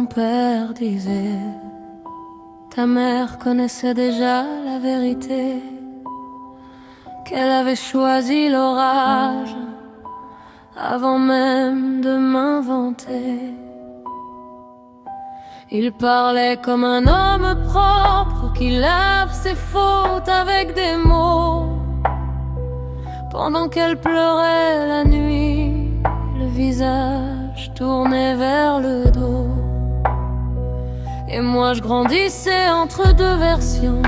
Mon père disait, ta mère connaissait déjà la vérité, qu'elle avait choisi l'orage avant même de m'inventer. Il parlait comme un homme propre qui lave ses fautes avec des mots, pendant qu'elle pleurait la nuit, le visage tourné vers le dos. Et moi je grandissais entre deux versions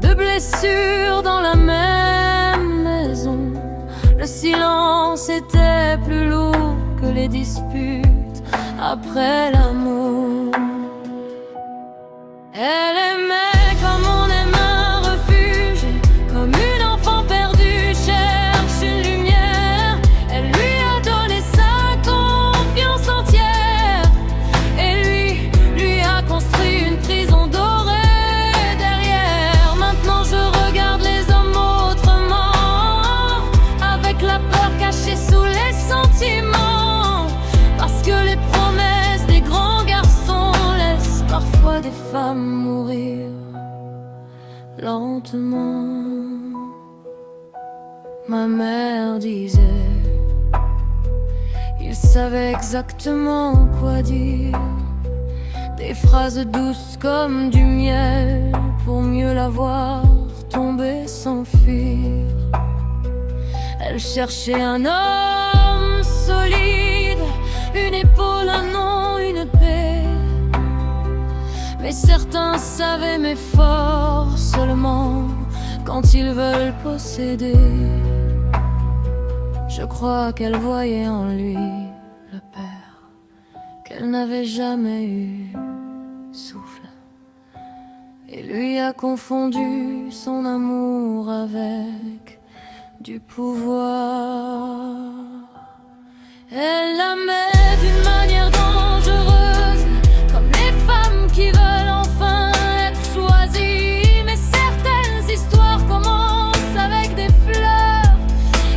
de blessures dans la même maison. Le silence était plus lourd que les disputes après l'amour. Elle aimait comme on aime un refuge, comme une enfant perdue cherche une lumière. Elle lui a donné sa confiance entière, et lui a construit une prison dorée derrière. Maintenant je regarde les hommes autrement, avec la peur cachée sous les sentiments, parce que les promesses des grands garçons laissent parfois des femmes mourir lentement. Ma mère disait, il savait exactement quoi dire, des phrases douces comme du miel, pour mieux la voir tomber, s'enfuir. Elle cherchait un homme solide, une épaule, un nom, une paix. Mais certains savaient mes forces seulement quand ils veulent posséder. Je crois qu'elle voyait en lui le père qu'elle n'avait jamais eu, souffle, et lui a confondu son amour avec du pouvoir. Elle l'aimait d'une manière dangereuse, comme les femmes qui veulent enfin être choisies. Mais certaines histoires commencent avec des fleurs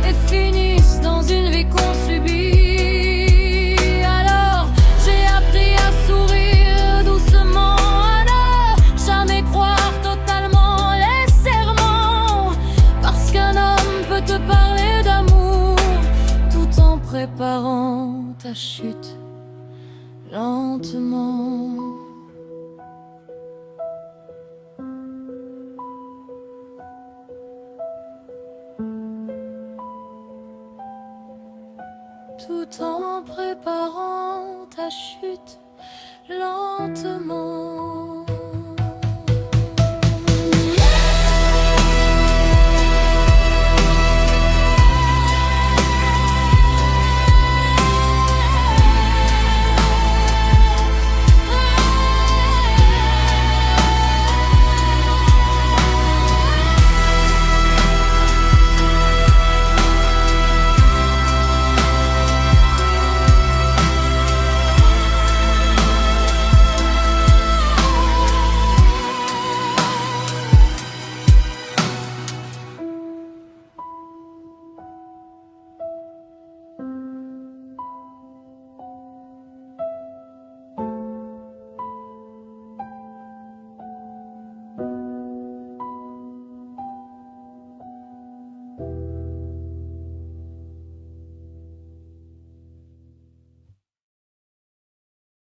et finissent dans une vie qu'on subit. Alors j'ai appris à sourire doucement, à ne jamais croire totalement les serments, parce qu'un homme peut te parler d'amour tout en préparant ta chute lentement. Tout en préparant ta chute lentement.